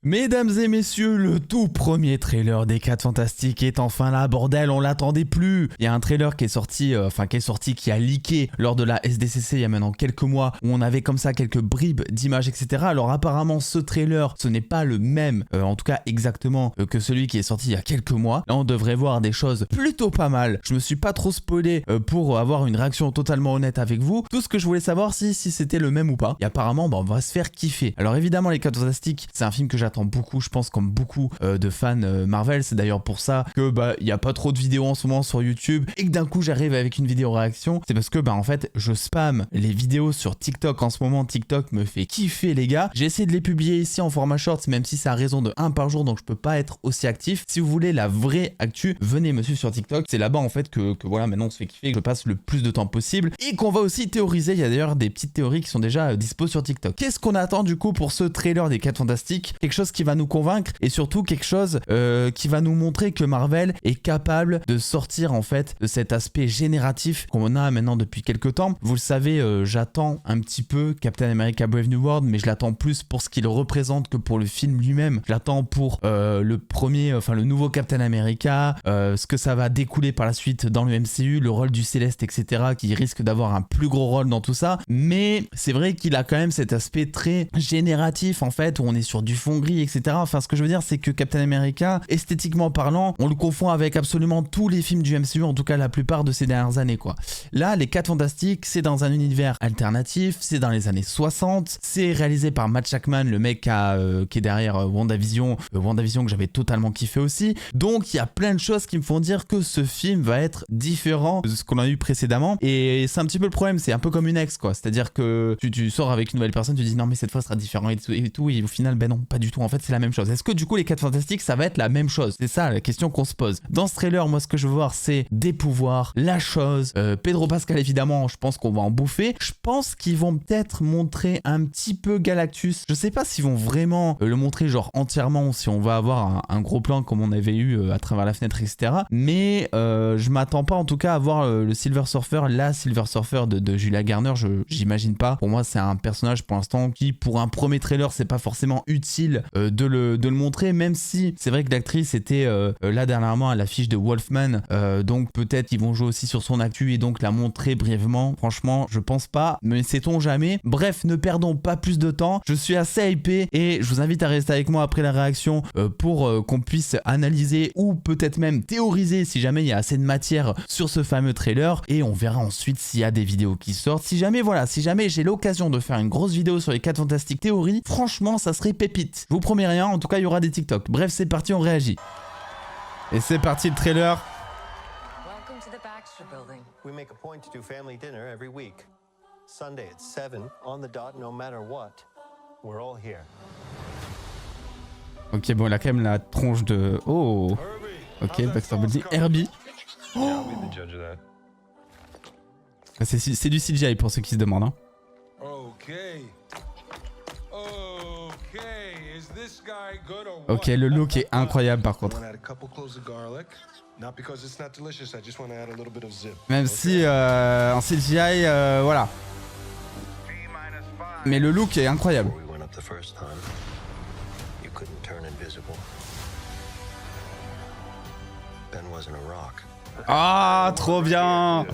Mesdames et messieurs, le tout premier trailer des 4 Fantastiques est enfin là, bordel, on l'attendait plus. Il y a un trailer qui est sorti, qui a leaké lors de la SDCC il y a maintenant quelques mois, où on avait comme ça quelques bribes d'images, etc. Alors apparemment ce trailer, ce n'est pas le même, en tout cas exactement, que celui qui est sorti il y a quelques mois. Là on devrait voir des choses plutôt pas mal. Je me suis pas trop spoilé pour avoir une réaction totalement honnête avec vous. Tout ce que je voulais savoir si c'était le même ou pas. Et apparemment, on va se faire kiffer. Alors évidemment les 4 Fantastiques, c'est un film que j'attends beaucoup, je pense comme beaucoup de fans Marvel. C'est d'ailleurs pour ça que il y a pas trop de vidéos en ce moment sur YouTube et que d'un coup j'arrive avec une vidéo réaction. C'est parce que en fait je spam les vidéos sur TikTok en ce moment. TikTok me fait kiffer les gars. J'ai essayé de les publier ici en format short, même si c'est à raison de 1 par jour, donc je peux pas être aussi actif. Si vous voulez la vraie actu, venez me suivre sur TikTok. C'est là-bas en fait que voilà, maintenant on se fait kiffer, que je passe le plus de temps possible et qu'on va aussi théoriser. Il y a d'ailleurs des petites théories qui sont déjà dispo sur TikTok. Qu'est-ce qu'on attend du coup pour ce trailer des 4 Fantastiques? Quelque chose qui va nous convaincre et surtout quelque chose qui va nous montrer que Marvel est capable de sortir en fait de cet aspect génératif qu'on a maintenant depuis quelques temps. Vous le savez, j'attends un petit peu Captain America Brave New World, mais je l'attends plus pour ce qu'il représente que pour le film lui-même. Je l'attends pour le nouveau Captain America, ce que ça va découler par la suite dans le MCU, le rôle du Céleste, etc., qui risque d'avoir un plus gros rôle dans tout ça. Mais c'est vrai qu'il a quand même cet aspect très génératif en fait, où on est sur du fond gris, etc. Enfin, ce que je veux dire, c'est que Captain America, esthétiquement parlant, on le confond avec absolument tous les films du MCU, en tout cas la plupart de ces dernières années, quoi. Là, les 4 Fantastiques, c'est dans un univers alternatif, c'est dans les années 60, c'est réalisé par Matt Shakman, le mec qui est derrière WandaVision que j'avais totalement kiffé aussi. Donc, il y a plein de choses qui me font dire que ce film va être différent de ce qu'on a eu précédemment. Et c'est un petit peu le problème, c'est un peu comme une ex, quoi. C'est-à-dire que tu sors avec une nouvelle personne, tu dis non mais cette fois ce sera différent et tout, et au final non, pas du tout, en fait c'est la même chose. Est-ce que du coup les 4 Fantastiques ça va être la même chose? C'est ça la question qu'on se pose. Dans ce trailer, moi ce que je veux voir c'est des pouvoirs, la chose, Pedro Pascal évidemment, je pense qu'on va en bouffer. Je pense qu'ils vont peut-être montrer un petit peu Galactus. Je sais pas s'ils vont vraiment le montrer genre entièrement, ou si on va avoir un gros plan comme on avait eu à travers la fenêtre, etc. Mais je m'attends pas en tout cas à voir la Silver Surfer de Julia Garner, j'imagine pas. Pour moi c'est un personnage pour l'instant qui pour un premier trailer c'est pas forcément utile de le montrer, même si c'est vrai que l'actrice était là dernièrement à l'affiche de Wolfman, donc peut-être qu'ils vont jouer aussi sur son actu et donc la montrer brièvement. Franchement je pense pas, mais sait-on jamais. Bref, ne perdons pas plus de temps, je suis assez hypé et je vous invite à rester avec moi après la réaction pour qu'on puisse analyser ou peut-être même théoriser si jamais il y a assez de matière sur ce fameux trailer, et on verra ensuite s'il y a des vidéos qui sortent. Si jamais j'ai l'occasion de faire une grosse vidéo sur les 4 Fantastiques théorie, franchement ça serait pépite. Je vous promets rien, en tout cas il y aura des TikTok. Bref, c'est parti, on réagit. Et c'est parti le trailer. Welcome to the Baxter Building. We make a point to do family dinner every week. Sunday at 7 on the dot, no matter what. We're all here. Ok, bon, il a quand même la tronche de... Oh. Ok, Baxter Building. Herbie. Oh. C'est du CGI pour ceux qui se demandent. Hein. Ok, le look est incroyable par contre. Même si en CGI, voilà. Mais le look est incroyable. Ah, trop bien.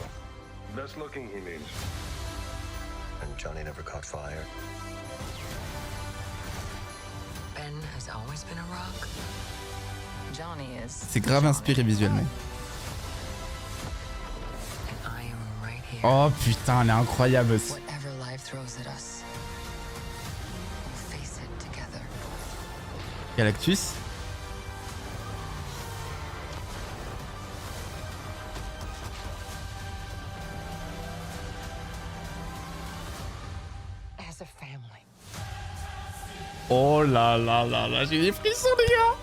C'est grave inspiré visuellement. Oh putain, elle est incroyable aussi. Galactus. Oh là là là là, j'ai des frissons les gars.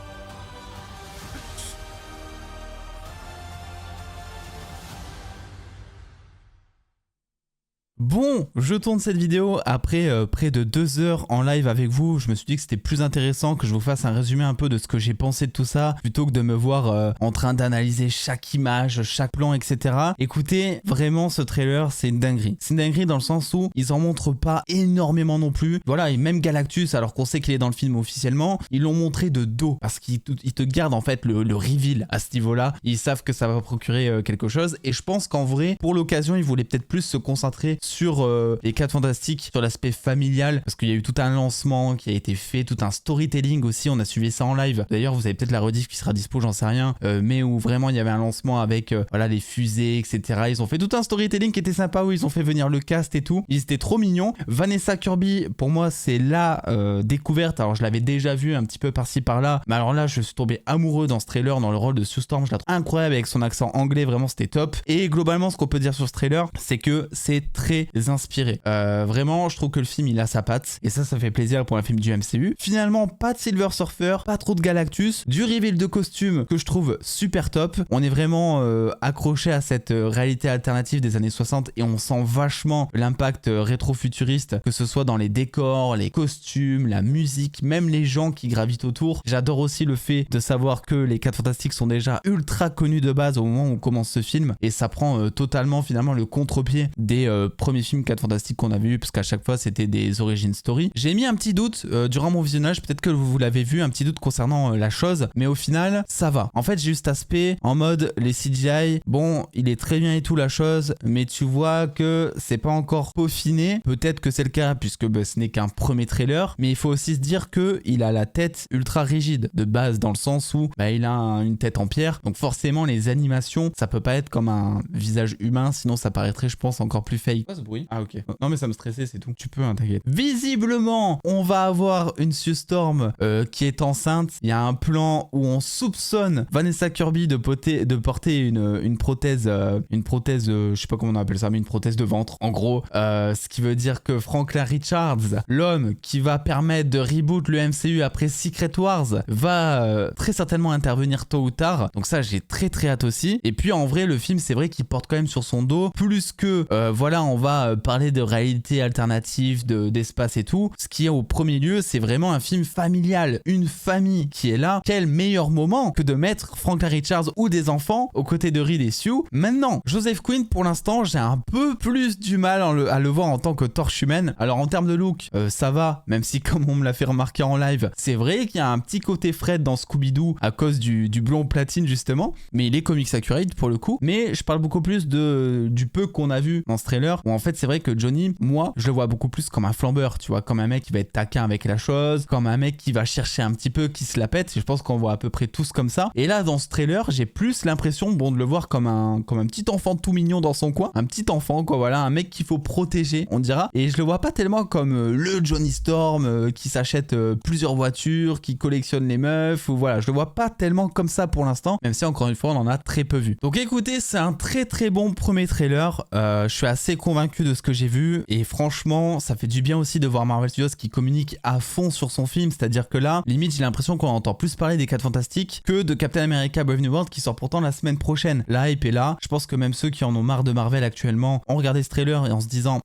Bon, je tourne cette vidéo après près de 2 heures en live avec vous. Je me suis dit que c'était plus intéressant que je vous fasse un résumé un peu de ce que j'ai pensé de tout ça, plutôt que de me voir en train d'analyser chaque image, chaque plan, etc. Écoutez, vraiment ce trailer, c'est une dinguerie. C'est une dinguerie dans le sens où ils en montrent pas énormément non plus. Voilà, et même Galactus, alors qu'on sait qu'il est dans le film officiellement, ils l'ont montré de dos, parce qu'ils te gardent en fait le reveal à ce niveau-là. Ils savent que ça va procurer quelque chose, et je pense qu'en vrai, pour l'occasion, ils voulaient peut-être plus se concentrer sur les 4 Fantastiques, sur l'aspect familial, parce qu'il y a eu tout un lancement qui a été fait, tout un storytelling aussi, on a suivi ça en live. D'ailleurs, vous avez peut-être la rediff qui sera dispo, j'en sais rien, mais où vraiment il y avait un lancement avec voilà les fusées, etc. Ils ont fait tout un storytelling qui était sympa, où ils ont fait venir le cast et tout. Ils étaient trop mignons. Vanessa Kirby, pour moi, c'est la découverte. Alors, je l'avais déjà vu un petit peu par-ci par-là, mais alors là, je suis tombé amoureux dans ce trailer, dans le rôle de Sue Storm. Je la trouve incroyable avec son accent anglais, vraiment, c'était top. Et globalement, ce qu'on peut dire sur ce trailer, c'est que c'est très inspiré. Vraiment, je trouve que le film, il a sa patte, et ça fait plaisir pour un film du MCU. Finalement, pas de Silver Surfer, pas trop de Galactus, du reveal de costume que je trouve super top. On est vraiment accroché à cette réalité alternative des années 60, et on sent vachement l'impact rétro-futuriste, que ce soit dans les décors, les costumes, la musique, même les gens qui gravitent autour. J'adore aussi le fait de savoir que les 4 Fantastiques sont déjà ultra connus de base au moment où on commence ce film, et ça prend totalement finalement le contre-pied des premiers films 4 Fantastiques qu'on avait eu, parce qu'à chaque fois c'était des origin story. J'ai mis un petit doute durant mon visionnage, peut-être que vous l'avez vu, un petit doute concernant la chose, mais au final ça va. En fait, j'ai eu cet aspect en mode les CGI, bon, il est très bien et tout la chose, mais tu vois que c'est pas encore peaufiné. Peut-être que c'est le cas puisque ce n'est qu'un premier trailer, mais il faut aussi se dire que il a la tête ultra rigide de base, dans le sens où il a une tête en pierre, donc forcément les animations, ça peut pas être comme un visage humain, sinon ça paraîtrait, je pense, encore plus fake. Quoi ce bruit? Ah ok. Non mais ça me stressait, c'est tout. Tu peux, hein, t'inquiète. Visiblement, on va avoir une Sue Storm qui est enceinte. Il y a un plan où on soupçonne Vanessa Kirby de porter une prothèse, je sais pas comment on appelle ça, mais une prothèse de ventre. En gros, ce qui veut dire que Franklin Richards, l'homme qui va permettre de reboot le MCU après Secret Wars, va très certainement intervenir tôt ou tard. Donc ça, j'ai très hâte aussi. Et puis en vrai, le film, c'est vrai qu'il porte quand même sur son dos plus que voilà, on va parler de réalité alternative, d'espace et tout. Ce qui est au premier lieu, c'est vraiment un film familial, une famille qui est là. Quel meilleur moment que de mettre Franklin Richards ou des enfants aux côtés de Reed et Sue. Maintenant, Joseph Quinn, pour l'instant, j'ai un peu plus du mal à le voir en tant que torche humaine. Alors en termes de look, ça va, même si comme on me l'a fait remarquer en live, c'est vrai qu'il y a un petit côté Fred dans Scooby-Doo à cause du blond platine justement, mais il est comics accurate pour le coup. Mais je parle beaucoup plus du peu qu'on a vu dans ce trailer, où en fait c'est vrai que Johnny, moi, je le vois beaucoup plus comme un flambeur, tu vois, comme un mec qui va être taquin avec la chose, comme un mec qui va chercher un petit peu, qui se la pète. Je pense qu'on voit à peu près tous comme ça. Et là, dans ce trailer, j'ai plus l'impression, de le voir comme un petit enfant tout mignon dans son coin, un petit enfant, quoi, voilà, un mec qu'il faut protéger, on dira. Et je le vois pas tellement comme le Johnny Storm qui s'achète plusieurs voitures, qui collectionne les meufs, ou voilà, je le vois pas tellement comme ça pour l'instant, même si encore une fois, on en a très peu vu. Donc écoutez, c'est un très bon premier trailer. Je suis assez convaincu de ce que j'ai vu, et franchement, ça fait du bien aussi de voir Marvel Studios qui communique à fond sur son film, c'est-à-dire que là, limite, j'ai l'impression qu'on entend plus parler des 4 Fantastiques que de Captain America Brave New World qui sort pourtant la semaine prochaine. La hype est là. Je pense que même ceux qui en ont marre de Marvel actuellement ont regardé ce trailer et en se disant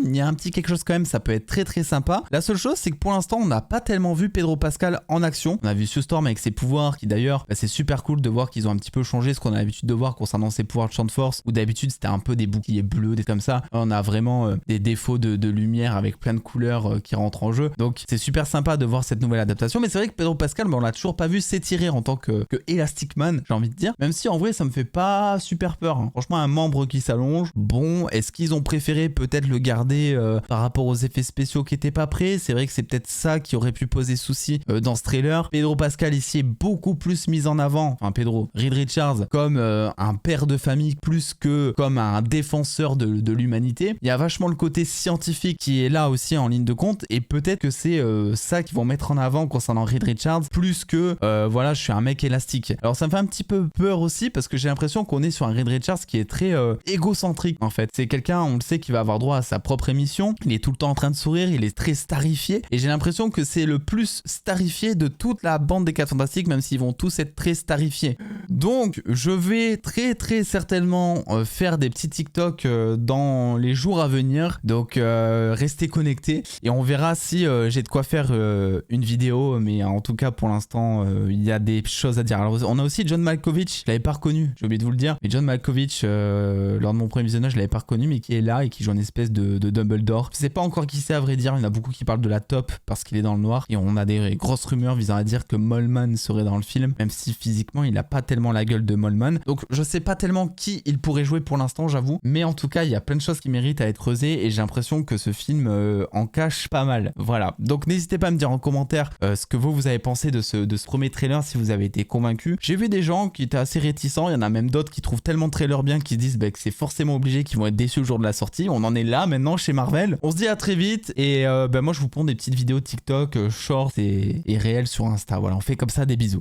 il y a un petit quelque chose quand même, ça peut être très sympa. La seule chose, c'est que pour l'instant, on n'a pas tellement vu Pedro Pascal en action. On a vu Sue Storm avec ses pouvoirs, qui d'ailleurs, c'est super cool de voir qu'ils ont un petit peu changé ce qu'on a l'habitude de voir concernant ses pouvoirs de champ de force, où d'habitude c'était un peu des boucliers bleus, des comme ça. On a vraiment des défauts de lumière avec plein de couleurs qui rentrent en jeu. Donc c'est super sympa de voir cette nouvelle adaptation. Mais c'est vrai que Pedro Pascal, on l'a toujours pas vu s'étirer en tant que Elastic Man, j'ai envie de dire. Même si en vrai, ça me fait pas super peur, hein. Franchement, un membre qui s'allonge. Bon, est-ce qu'ils ont préféré peut-être le garder par rapport aux effets spéciaux qui étaient pas prêts? C'est vrai que c'est peut-être ça qui aurait pu poser souci dans ce trailer. Pedro Pascal ici est beaucoup plus mis en avant, enfin Reed Richards, comme un père de famille plus que comme un défenseur de l'humanité. Il y a vachement le côté scientifique qui est là aussi en ligne de compte, et peut-être que c'est ça qu'ils vont mettre en avant concernant Reed Richards, plus que voilà, je suis un mec élastique. Alors ça me fait un petit peu peur aussi, parce que j'ai l'impression qu'on est sur un Reed Richards qui est très égocentrique en fait. C'est quelqu'un, on le sait, qui va avoir droit à sa propre autres émissions. Il est tout le temps en train de sourire, il est très starifié et j'ai l'impression que c'est le plus starifié de toute la bande des 4 Fantastiques, même s'ils vont tous être très starifiés. Donc je vais très certainement faire des petits TikTok dans les jours à venir, donc restez connectés et on verra si j'ai de quoi faire une vidéo, mais en tout cas pour l'instant il y a des choses à dire. Alors on a aussi John Malkovich, je l'avais pas reconnu, j'ai oublié de vous le dire, mais John Malkovich lors de mon premier visionnage je l'avais pas reconnu, mais qui est là et qui joue une espèce de Dumbledore. Je sais pas encore qui c'est à vrai dire, il y en a beaucoup qui parlent de la taupe parce qu'il est dans le noir et on a des grosses rumeurs visant à dire que Moleman serait dans le film, même si physiquement il a pas tellement la gueule de Moleman. Donc je sais pas tellement qui il pourrait jouer pour l'instant, j'avoue, mais en tout cas il y a plein de choses qui méritent à être creusées et j'ai l'impression que ce film en cache pas mal. Voilà, donc n'hésitez pas à me dire en commentaire ce que vous avez pensé de ce premier trailer, si vous avez été convaincu. J'ai vu des gens qui étaient assez réticents, il y en a même d'autres qui trouvent tellement de trailers bien qu'ils disent que c'est forcément obligé, qu'ils vont être déçus le jour de la sortie. On en est là maintenant chez Marvel. On se dit à très vite et moi je vous prends des petites vidéos TikTok, shorts et réels sur Insta. Voilà, on fait comme ça, des bisous.